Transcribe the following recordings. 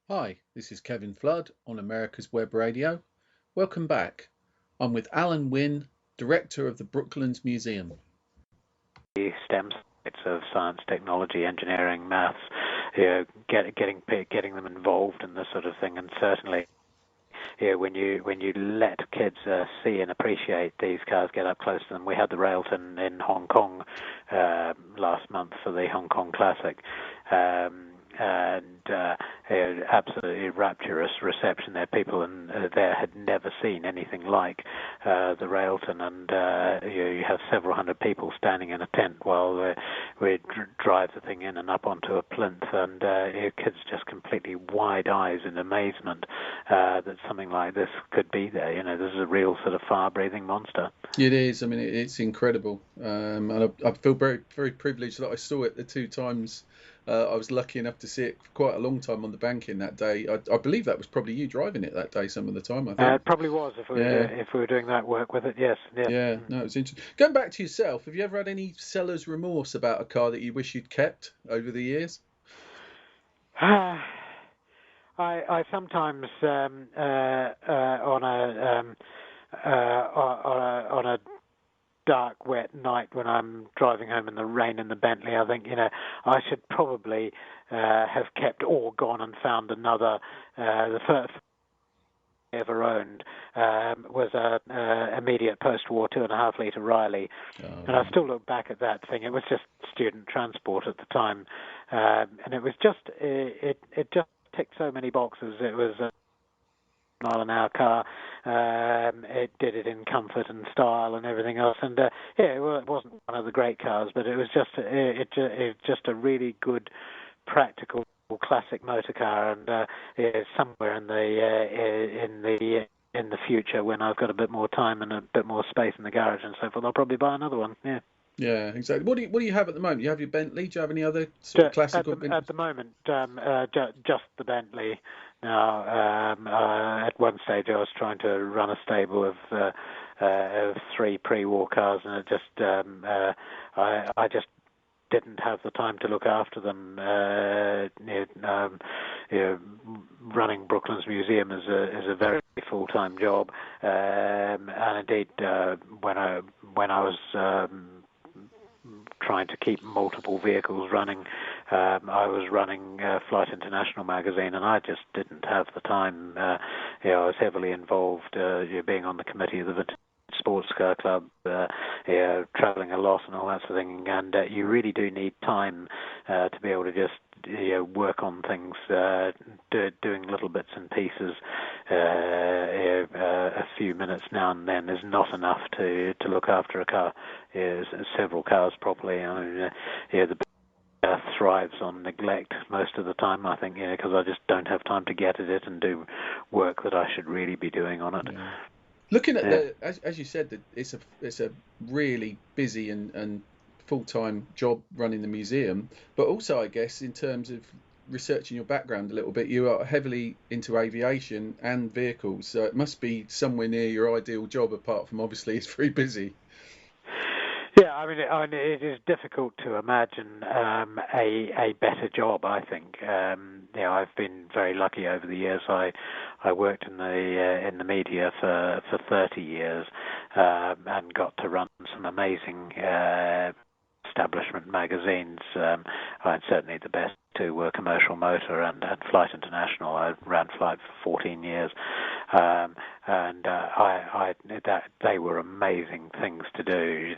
Hi, this is Kevin Flood on America's Web Radio. Welcome back. I'm with Allan Winn, Director of the Brooklands Museum. The STEM subjects of science, technology, engineering, maths, getting them involved in this sort of thing, and certainly, when you let kids see and appreciate these cars, get up close to them. We had the Railton in Hong Kong last month for the Hong Kong Classic. And absolutely rapturous reception there. People there had never seen anything like the Railton, and you have several hundred people standing in a tent while we drive the thing in and up onto a plinth, and kids just completely wide eyes in amazement that something like this could be there. This is a real sort of fire-breathing monster. It is. I mean, it's incredible, and I feel very, very privileged that I saw it the two times. I was lucky enough to see it for quite a long time on the banking that day. I believe that was probably you driving it that day some of the time, I think. It probably was if we were doing that work with it, yes. Yeah, no, it's interesting. Going back to yourself, have you ever had any seller's remorse about a car that you wish you'd kept over the years? I sometimes on a dark, wet night when I'm driving home in the rain in the Bentley, I think, I should probably have kept or gone and found another. The first I ever owned was a immediate post-war 2.5 litre Riley, and I still look back at that thing. It was just student transport at the time, and it was just it just ticked so many boxes. It was mile-an-hour car. It did it in comfort and style and everything else. And it wasn't one of the great cars, but it was just just a really good, practical, classic motor car. And somewhere in the future, when I've got a bit more time and a bit more space in the garage and so forth, I'll probably buy another one. Yeah. Yeah, exactly. What do you have at the moment? You have your Bentley. Do you have any other sort of classical? At the moment, just the Bentley. Now, at one stage, I was trying to run a stable of 3 pre-war cars, and it just I just didn't have the time to look after them. Running Brooklands Museum is a very full-time job, and indeed, when I was trying to keep multiple vehicles running, I was running Flight International magazine, and I just didn't have the time. I was heavily involved, being on the committee of the Vintage Sports Car Club, traveling a lot and all that sort of thing. And you really do need time to be able to just work on things, doing little bits and pieces. A few minutes now and then is not enough to look after a car, several cars properly. The thrives on neglect most of the time, I think, because I just don't have time to get at it and do work that I should really be doing on it. Yeah. Looking at as you said, that it's a really busy and full-time job running the museum, but also I guess in terms of researching your background a little bit, you are heavily into aviation and vehicles, so it must be somewhere near your ideal job, apart from obviously it's very busy. Yeah, I mean, it is difficult to imagine a better job. I think I've been very lucky over the years. I worked in the media for 30 years and got to run some amazing establishment magazines. And certainly the best two were Commercial Motor and Flight International. I ran Flight for 14 years. They were amazing things to do,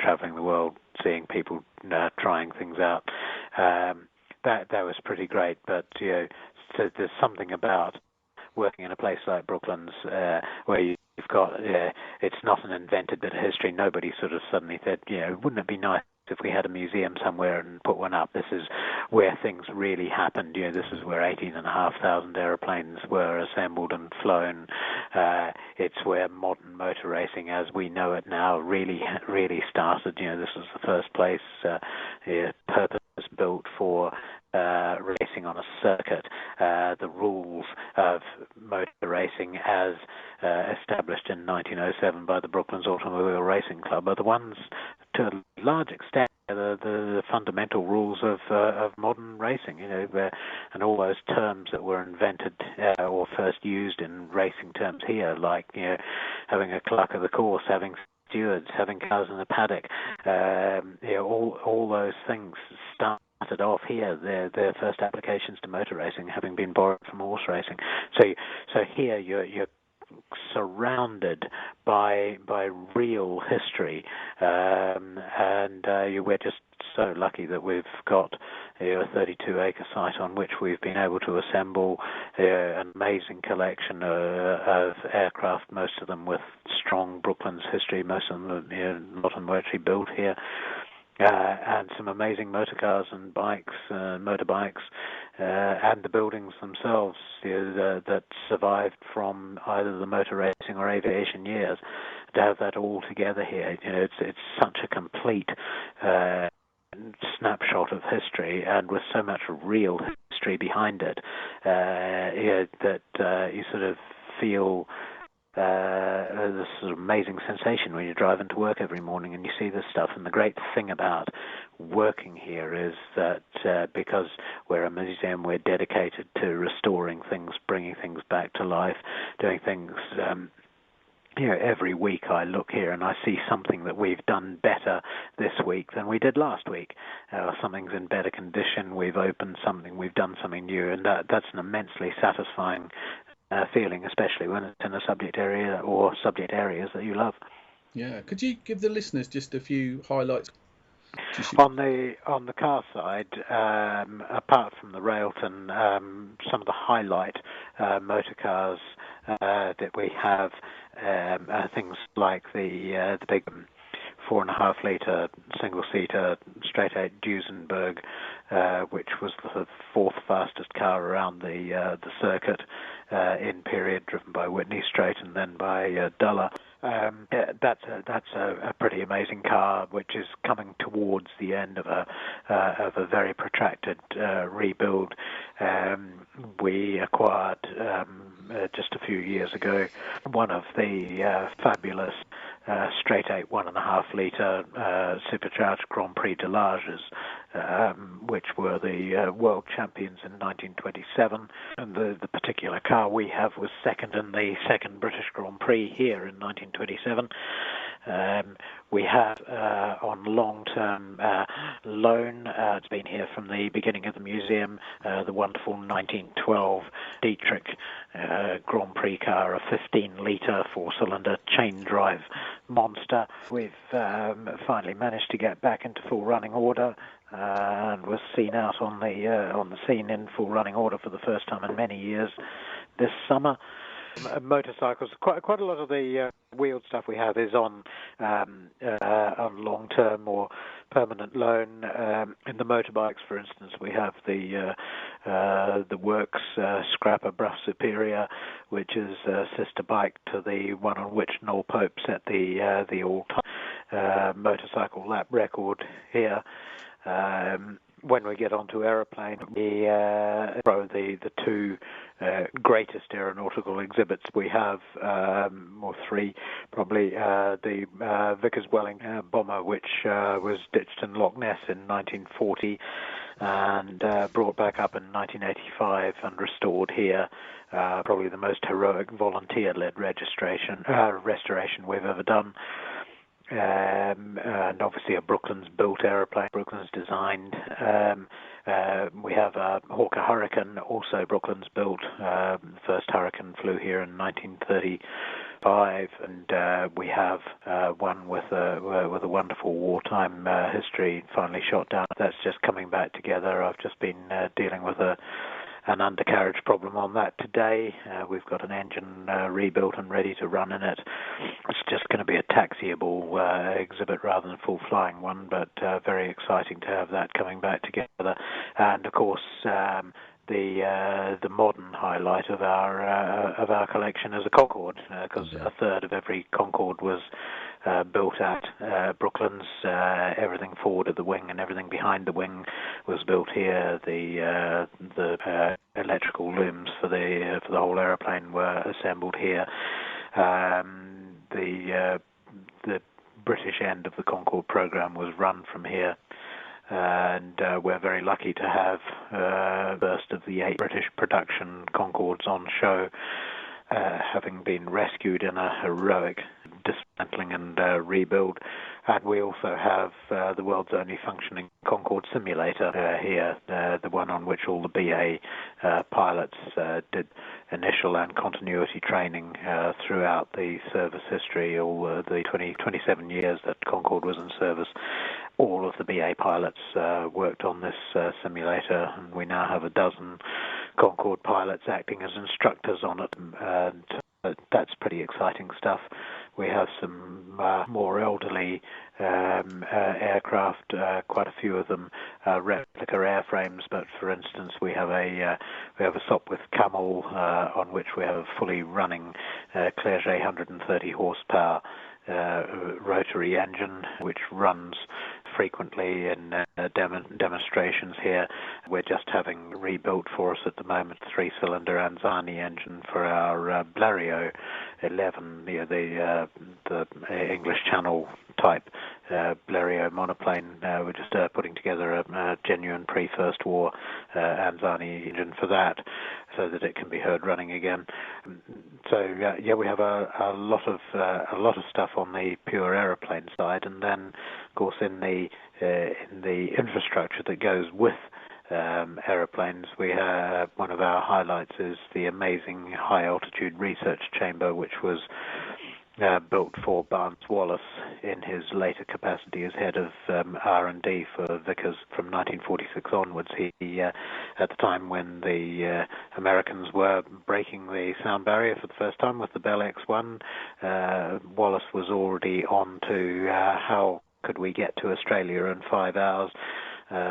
traveling the world, seeing people trying things out. That was pretty great, but so there's something about working in a place like Brooklands where you've got, it's not an invented bit of history. Nobody sort of suddenly said, wouldn't it be nice if we had a museum somewhere and put one up? This is where things really happened. This is where 18,500 aeroplanes were assembled and flown. It's where modern motor racing, as we know it now, really started. This was the first place purpose-built for racing on a circuit. The rules of motor racing, as established in 1907 by the Brooklands Automobile Racing Club, are the ones, to a large extent, the the fundamental rules of modern racing, and all those terms that were invented or first used in racing terms here, like having a clerk of the course, having stewards, having cars in the paddock, all those things started off here. Their first applications to motor racing having been borrowed from horse racing. So here you're surrounded by real history, and we're just so lucky that we've got a 32-acre site on which we've been able to assemble an amazing collection of aircraft, most of them with strong Brooklands history, most of them a lot of them were actually built here. And some amazing motor cars and bikes, motorbikes, and the buildings themselves that survived from either the motor racing or aviation years. To have that all together here, it's such a complete snapshot of history, and with so much real history behind it, that you sort of feel this sort of amazing sensation when you drive into work every morning and you see this stuff. And the great thing about working here is that because we're a museum, we're dedicated to restoring things, bringing things back to life, doing things. Every week I look here and I see something that we've done better this week than we did last week. Something's in better condition, we've opened something, we've done something new, and that's an immensely satisfying feeling, especially when it's in a subject area or subject areas that you love. Yeah, could you give the listeners just a few highlights? On the car side, apart from the Railton, some of the highlight motor cars that we have are things like the big 4.5 litre single-seater straight-eight Duesenberg, which was the fourth fastest car around the circuit in period, driven by Whitney Straight and then by Duller. That's a pretty amazing car, which is coming towards the end of a very protracted rebuild. We acquired just a few years ago one of the fabulous straight-eight 1.5 litre supercharged Grand Prix de Larges, which were the world champions in 1927, and the particular car we have was second in the second British Grand Prix here in 1927. We have on long-term loan, it's been here from the beginning of the museum, the wonderful 1912 Dietrich Grand Prix car, a 15-litre four-cylinder chain-drive monster. We've finally managed to get back into full running order, and was seen out on the scene in full running order for the first time in many years this summer. Motorcycles, quite a lot of the wheeled stuff we have is on long-term or permanent loan. In the motorbikes, for instance, we have the Works Scrapper Bruff Superior, which is a sister bike to the one on which Noel Pope set the all-time motorcycle lap record here. When we get onto aeroplane, we throw the two greatest aeronautical exhibits we have, or three probably, the Vickers Welling bomber, which was ditched in Loch Ness in 1940 and brought back up in 1985 and restored here. Probably the most heroic volunteer-led restoration we've ever done. And obviously a Brooklands-built aeroplane, Brooklands designed. We have a Hawker Hurricane, also Brooklands-built. The first Hurricane flew here in 1935, and we have one with a wonderful wartime history, finally shot down. That's just coming back together. I've just been dealing with an undercarriage problem on that today. We've got an engine rebuilt and ready to run in it. It's just going to be a taxiable exhibit rather than a full-flying one, but very exciting to have that coming back together. And of course, the modern highlight of our collection is a Concorde, because a third of every Concorde was built at Brooklands. Everything forward of the wing and everything behind the wing was built here. The electrical looms for the whole aeroplane were assembled here. The British end of the Concorde program was run from here. and we're very lucky to have first of the 8 British production Concords on show, having been rescued in a heroic dismantling and rebuild. And we also have the world's only functioning Concorde simulator here, the one on which all the BA pilots did initial and continuity training throughout the service history, all the 27 years that Concorde was in service. All of the BA pilots worked on this simulator, and we now have a dozen Concorde pilots acting as instructors on it, and that's pretty exciting stuff. We have some more elderly aircraft, quite a few of them replica airframes. But for instance, we have a Sopwith Camel on which we have a fully running Clerget 130 horsepower rotary engine, which runs frequently in demonstrations here. We're just having rebuilt for us at the moment 3-cylinder Anzani engine for our Blériot 11, the English Channel type Blériot monoplane. We're just putting together a genuine pre-First War Anzani engine for that, so that it can be heard running again. So we have a lot of stuff on the pure aeroplane side, and then of course in the infrastructure that goes with aeroplanes, we have one of our highlights is the amazing high altitude research chamber, which was built for Barnes Wallis in his later capacity as head of R&D for Vickers from 1946 onwards. He at the time when the Americans were breaking the sound barrier for the first time with the Bell X-1, Wallis was already on to how could we get to Australia in 5 hours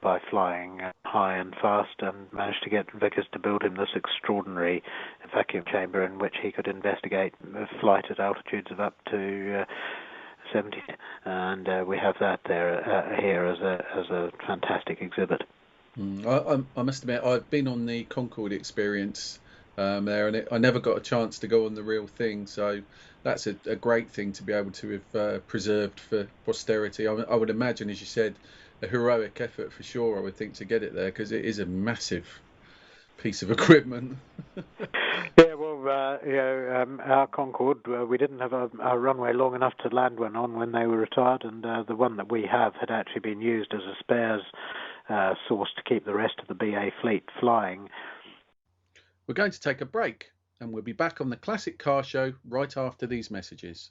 by flying high and fast, and managed to get Vickers to build him this extraordinary vacuum chamber in which he could investigate flight at altitudes of up to 70, and we have that there here as a fantastic exhibit. I must admit, I've been on the Concorde experience there, and I never got a chance to go on the real thing, so that's a great thing to be able to have preserved for posterity. I would imagine, as you said, a heroic effort for sure, I would think, to get it there, because it is a massive piece of equipment. Yeah, well, our Concorde, we didn't have a runway long enough to land one on when they were retired, and the one that we have had actually been used as a spares source to keep the rest of the BA fleet flying. We're going to take a break, and we'll be back on the Classic Car Show right after these messages.